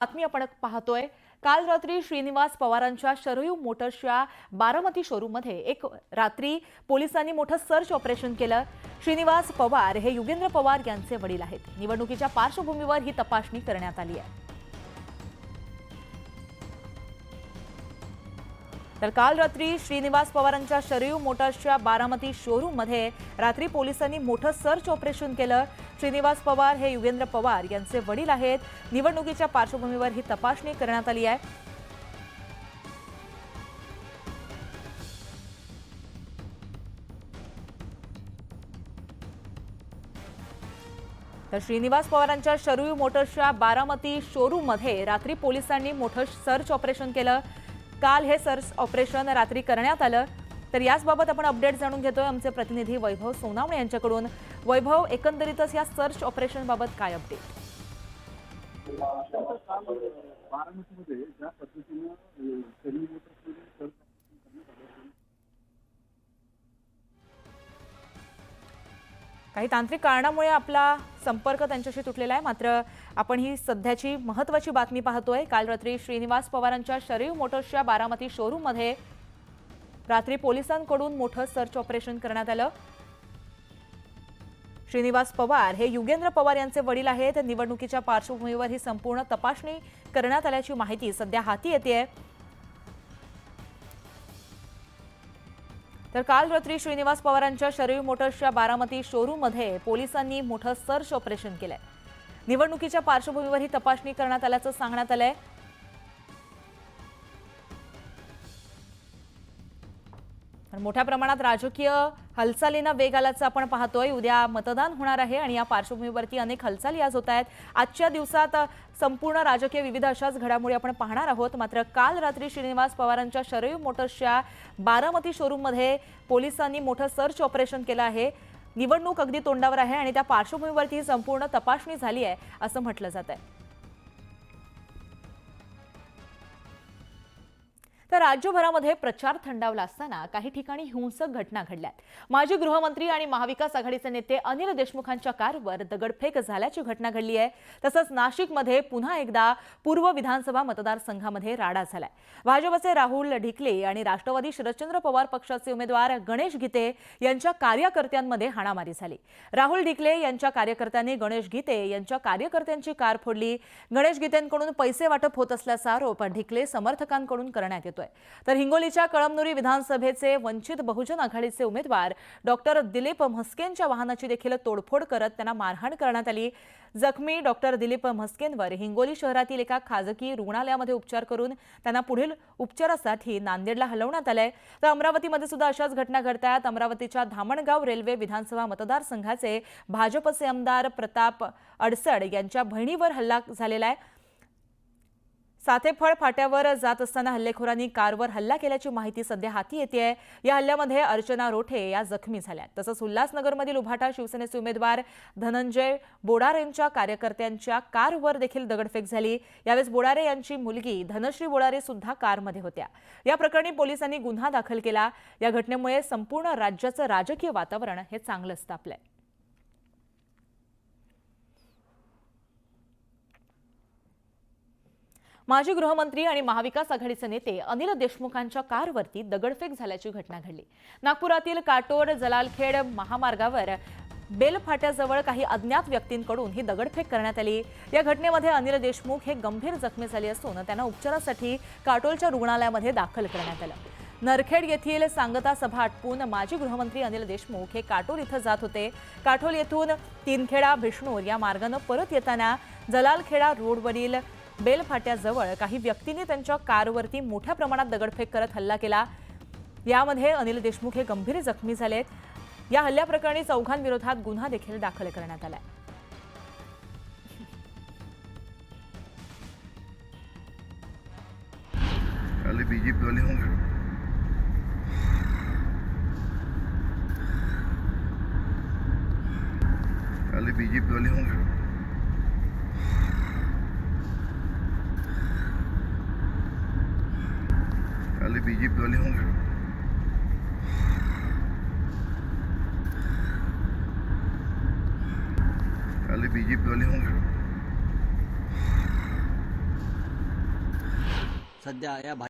बातमी आपण पाहतोय। काल रात्री श्रीनिवास पवारांच्या शरयू मोटर्सच्या बारामती शोरूममध्ये एक रात्री पोलिसांनी मोठं सर्च ऑपरेशन केलं। श्रीनिवास पवार हे युगेंद्र पवार यांचे वडील आहेत। निवडणुकीच्या पार्श्वभूमीवर ही तपासणी करण्यात आली आहे। तर काल रात्री श्रीनिवास पवारांच्या शरयू मोटर्सच्या बारामती शोरूममध्ये रात्री पोलिसांनी मोठं सर्च ऑपरेशन केलं। श्रीनिवास पवार हे युगेंद्र पवार यांचे वडील आहेत। निवडणुकीच्या पार्श्वभूमीवर ही तपासणी करण्यात आली आहे। तर श्रीनिवास पवारांच्या शरयू मोटर्सच्या बारामती शोरूममध्ये रात्री पोलिसांनी मोठं सर्च ऑपरेशन केलं। काल हे सर्च ऑपरेशन रात्री करण्यात आलं। तर याचबाबत आपण अपडेट जाणून घेतोय आमचे प्रतिनिधी वैभव सोनावणे यांच्याकडून। वैभव, एकंदरीतच या सर्च ऑपरेशन बाबत काय अपडेट? काही तांत्रिक कारणामुळे आपला संपर्क त्यांच्याशी तुटलेला आहे, मात्र आपण ही सध्याची महत्त्वाची बातमी पाहतोय। काल रात्री श्रीनिवास पवारांच्या शरयू मोटर्सच्या बारामती शोरूममध्ये रात्री पोलिसांकडून मोठं सर्च ऑपरेशन करण्यात आलं। श्रीनिवास पवार हे युगेंद्र पवार यांचे वडील आहेत। निवडणुकीच्या पार्श्वभूमीवर ही संपूर्ण तपासणी करण्यात आल्याची माहिती सध्या हाती येतेय। तर काल रात्री श्रीनिवास पवारांच्या शरयू मोटर्सच्या बारामती शोरूममध्ये पोलिसांनी मोठं सर्च ऑपरेशन केलंय। निवडणुकीच्या पार्श्वभूमीवर ही तपासणी करण्यात आल्याचं सांगण्यात आलंय। मोठ्या प्रमाणात राजकीय हालचालींना वेग आल्याचं आपण पाहतोय। उद्या मतदान होणार आहे आणि या पार्श्वभूमीवरती अनेक हालचाली आज होत आहेत। आजच्या दिवसात संपूर्ण राजकीय विविध अशाच घडामोडी आपण पाहणार आहोत। मात्र काल रात्री श्रीनिवास पवारांच्या शरयू मोटर्सच्या बारामती शोरूममध्ये पोलिसांनी मोठं सर्च ऑपरेशन केलं आहे। निवडणूक अगदी तोंडावर आहे आणि त्या पार्श्वभूमीवरती संपूर्ण तपासणी झाली आहे असं म्हटलं जात आहे। तर राज्यभरामध्ये प्रचार थंडावला असताना काही ठिकाणी हिंसक घटना घडल्यात। माजी गृहमंत्री आणि महाविकास आघाडीचे नेते अनिल देशमुखांच्या कारवर दगडफेक झाल्याची घटना घडली आहे। तसंच नाशिकमध्ये पुन्हा एकदा पूर्व विधानसभा मतदारसंघामध्ये राडा झालाय। भाजपचे राहुल ढिकले आणि राष्ट्रवादी शरदचंद्र पवार पक्षाचे उमेदवार गणेश गीते यांच्या कार्यकर्त्यांमध्ये हाणामारी झाली। राहुल ढिकले यांच्या कार्यकर्त्यांनी गणेश गीते यांच्या कार्यकर्त्यांची कार फोडली। गणेश गीतेंकडून पैसे वाटप होत असल्याचा आरोप ढिकले समर्थकांकडून करण्यात येतो। तर हिंगोलीच्या कळमनुरी विधानसभेचे वंचित बहुजन आघाडीचे उमेदवार डॉक्टर दिलीप म्हस्केंच्या वाहनाची देखील तोडफोड करत त्यांना मारहाण करण्यात आली। जखमी डॉक्टर दिलीप म्हस्केंवर हिंगोली शहरातील एका खाजगी रुग्णालयामध्ये उपचार करून त्यांना पुढील उपचारासाठी नांदेडला हलवण्यात आलंय। तर अमरावतीमध्ये सुद्धा अशाच घटना घडतात। अमरावतीच्या धामणगाव रेल्वे विधानसभा मतदारसंघाचे भाजपचे आमदार प्रताप अडसड यांच्या बहिणीवर हल्ला झालेला आहे। सातेफळ फाट्यावर जात असताना हल्लेखोरांनी कारवर हल्ला केल्याची माहिती सध्या हाती येतेय। या हल्ल्यामध्ये अर्चना रोठे या जखमी झाल्या। तसंच उल्हासनगरमधील उभाटा शिवसेनेचे उमेदवार धनंजय बोडारेंच्या कार्यकर्त्यांच्या कारवर देखील दगडफेक झाली। यावेळेस बोडारे यांची मुलगी धनश्री बोडारे सुद्धा कारमध्ये होत्या। या प्रकरणी पोलिसांनी गुन्हा दाखल केला। या घटनेमुळे संपूर्ण राज्याचं राजकीय वातावरण हे चांगलंच तापलंय। माजी गृहमंत्री आणि महाविकास आघाडीचे नेते अनिल देशमुखांच्या कारवरती दगडफेक झाल्याची घटना घडली। नागपुरातील काटोड जलालखेड महामार्गावर बेलफाट्याजवळ काही अज्ञात व्यक्तींकडून ही दगडफेक करण्यात आली। या घटनेमध्ये अनिल देशमुख हे गंभीर जखमी झाले असून त्यांना उपचारासाठी काटोलच्या रुग्णालयामध्ये दाखल करण्यात आलं। नरखेड येथील सांगता सभा आटपून माजी गृहमंत्री अनिल देशमुख हे काटोल इथं जात होते। काटोल येथून तीनखेडा भिष्णूर या मार्गाने परत येताना जलालखेडा रोडवरील बेलफाट्याजवळ काही व्यक्तींनी त्यांच्या कारवरती मोठ्या प्रमाणात दगडफेक करत हल्ला केला। यामध्ये अनिल देशमुख हे गंभीर जखमी झालेत। या हल्ल्याप्रकरणी चौघांविरोधात गुन्हा देखील दाखल करण्यात आलाय। बीजेपी वाले होंगे, बीजेपी वाले होंगे। बीजेपी वाले होंगे। बीजेपी वाले होंगे। सध्या या